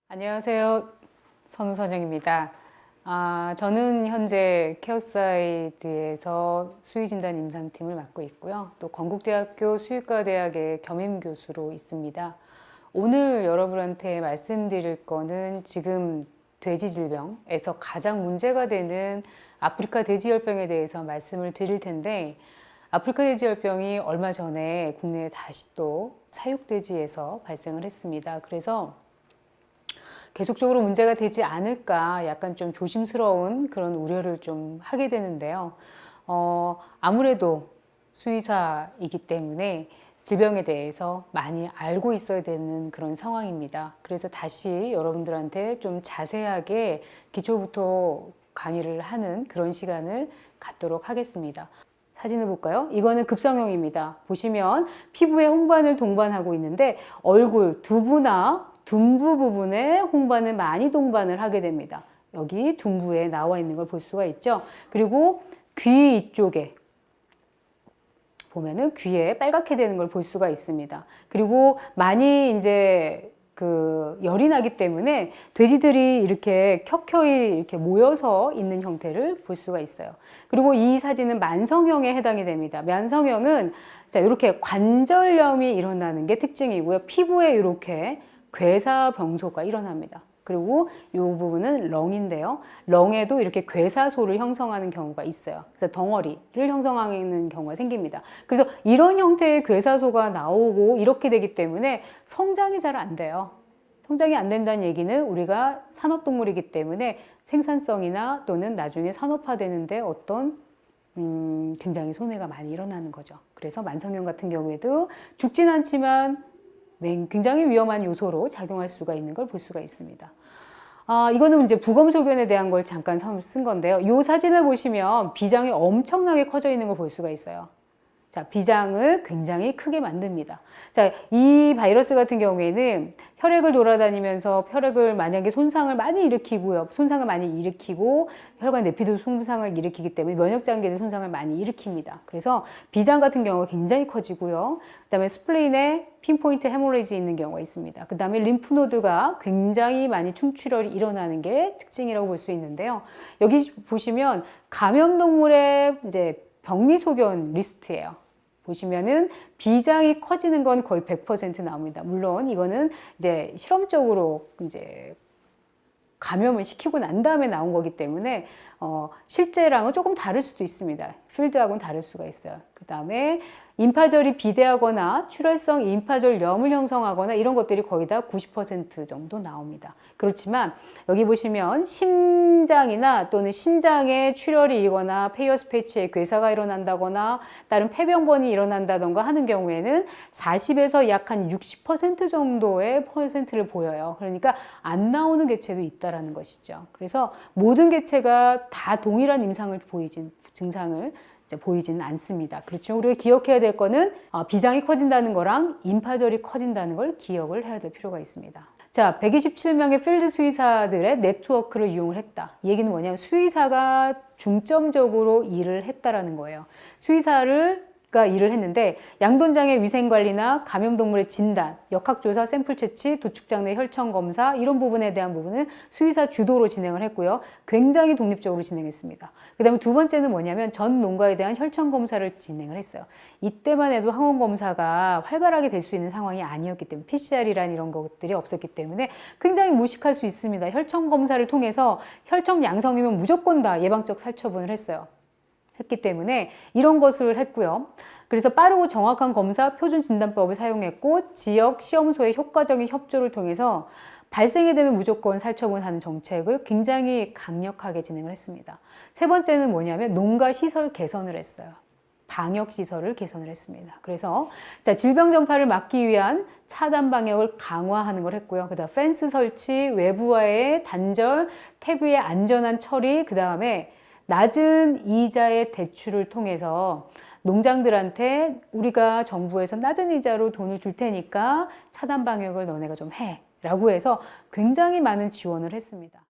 안녕하세요. 선우선정입니다. 저는 현재 케어사이드에서 수의진단 임상팀을 맡고 있고요. 또 건국대학교 수의과대학의 겸임교수로 있습니다. 오늘 여러분한테 말씀드릴 거는 지금 돼지질병에서 가장 문제가 되는 아프리카 돼지열병에 대해서 말씀을 드릴 텐데, 아프리카 돼지열병이 얼마 전에 국내에 다시 또 사육돼지에서 발생을 했습니다. 그래서 계속적으로 문제가 되지 않을까 약간 좀 조심스러운 그런 우려를 좀 하게 되는데요. 아무래도 수의사이기 때문에 질병에 대해서 많이 알고 있어야 되는 그런 상황입니다. 그래서 다시 여러분들한테 좀 자세하게 기초부터 강의를 하는 그런 시간을 갖도록 하겠습니다. 사진을 볼까요? 이거는 급성형입니다. 보시면 피부에 홍반을 동반하고 있는데 얼굴, 두부나 둔부 부분에 홍반을 많이 동반을 하게 됩니다. 여기 둔부에 나와 있는 걸 볼 수가 있죠. 그리고 귀 이쪽에 보면은 귀에 빨갛게 되는 걸 볼 수가 있습니다. 그리고 많이 이제 열이 나기 때문에 돼지들이 이렇게 켜켜이 이렇게 모여서 있는 형태를 볼 수가 있어요. 그리고 이 사진은 만성형에 해당이 됩니다. 만성형은 자, 이렇게 관절염이 일어나는 게 특징이고요. 피부에 이렇게 괴사병소가 일어납니다. 그리고 이 부분은 렁인데요. 렁에도 이렇게 괴사소를 형성하는 경우가 있어요. 그래서 덩어리를 형성하는 경우가 생깁니다. 그래서 이런 형태의 괴사소가 나오고 이렇게 되기 때문에 성장이 잘 안 돼요. 성장이 안 된다는 얘기는 우리가 산업동물이기 때문에 생산성이나 또는 나중에 산업화되는데 어떤 굉장히 손해가 많이 일어나는 거죠. 그래서 만성형 같은 경우에도 죽진 않지만 굉장히 위험한 요소로 작용할 수가 있는 걸 볼 수가 있습니다. 이거는 이제 부검소견에 대한 걸 잠깐 쓴 건데요. 이 사진을 보시면 비장이 엄청나게 커져 있는 걸 볼 수가 있어요. 자, 비장을 굉장히 크게 만듭니다. 자, 이 바이러스 같은 경우에는 혈액을 돌아다니면서 혈액을 만약에 손상을 많이 일으키고 혈관 내피도 손상을 일으키기 때문에 면역장기의 손상을 많이 일으킵니다. 그래서 비장 같은 경우가 굉장히 커지고요. 그다음에 스플린에 핀포인트 헤모레이지 있는 경우가 있습니다. 그다음에 림프노드가 굉장히 많이 충출혈이 일어나는 게 특징이라고 볼 수 있는데요. 여기 보시면 감염동물의 이제 병리소견 리스트예요. 보시면은 비장이 커지는 건 거의 100% 나옵니다. 물론 이거는 이제 실험적으로 이제 감염을 시키고 난 다음에 나온 거기 때문에 실제랑은 조금 다를 수도 있습니다. 필드하고는 다를 수가 있어요. 그 다음에 임파절이 비대하거나 출혈성 임파절염을 형성하거나 이런 것들이 거의 다 90% 정도 나옵니다. 그렇지만 여기 보시면 심장이나 또는 신장에 출혈이 일거나 페이어스 패치에 괴사가 일어난다거나 다른 폐병번이 일어난다던가 하는 경우에는 40에서 약 한 60% 정도의 퍼센트를 보여요. 그러니까 안 나오는 개체도 있다라는 것이죠. 그래서 모든 개체가 다 동일한 증상을 보이지는 않습니다. 그렇지만 우리가 기억해야 될 거는 비장이 커진다는 거랑 임파절이 커진다는 걸 기억을 해야 될 필요가 있습니다. 자, 127명의 필드 수의사들의 네트워크를 이용을 했다. 이 얘기는 뭐냐면 수의사가 중점적으로 일을 했다라는 거예요. 수의사가 일을 했는데 양돈장의 위생관리나 감염동물의 진단, 역학조사, 샘플 채취, 도축장 내 혈청 검사 이런 부분에 대한 부분을 수의사 주도로 진행을 했고요. 굉장히 독립적으로 진행했습니다. 그 다음에 두 번째는 뭐냐면 전 농가에 대한 혈청 검사를 진행을 했어요. 이때만 해도 항원 검사가 활발하게 될 수 있는 상황이 아니었기 때문에 PCR이란 이런 것들이 없었기 때문에 굉장히 무식할 수 있습니다. 혈청 검사를 통해서 혈청 양성이면 무조건 다 예방적 살처분을 했기 때문에 이런 것을 했고요. 그래서 빠르고 정확한 검사 표준 진단법을 사용했고 지역 시험소의 효과적인 협조를 통해서 발생이 되면 무조건 살처분하는 정책을 굉장히 강력하게 진행을 했습니다. 세 번째는 뭐냐면 농가 시설 개선을 했어요. 방역 시설을 개선을 했습니다. 그래서 자, 질병 전파를 막기 위한 차단 방역을 강화하는 걸 했고요. 그다음 펜스 설치, 외부와의 단절, 태비의 안전한 처리, 그다음에 낮은 이자의 대출을 통해서 농장들한테 우리가 정부에서 낮은 이자로 돈을 줄 테니까 차단 방역을 너네가 좀 해 라고 해서 굉장히 많은 지원을 했습니다.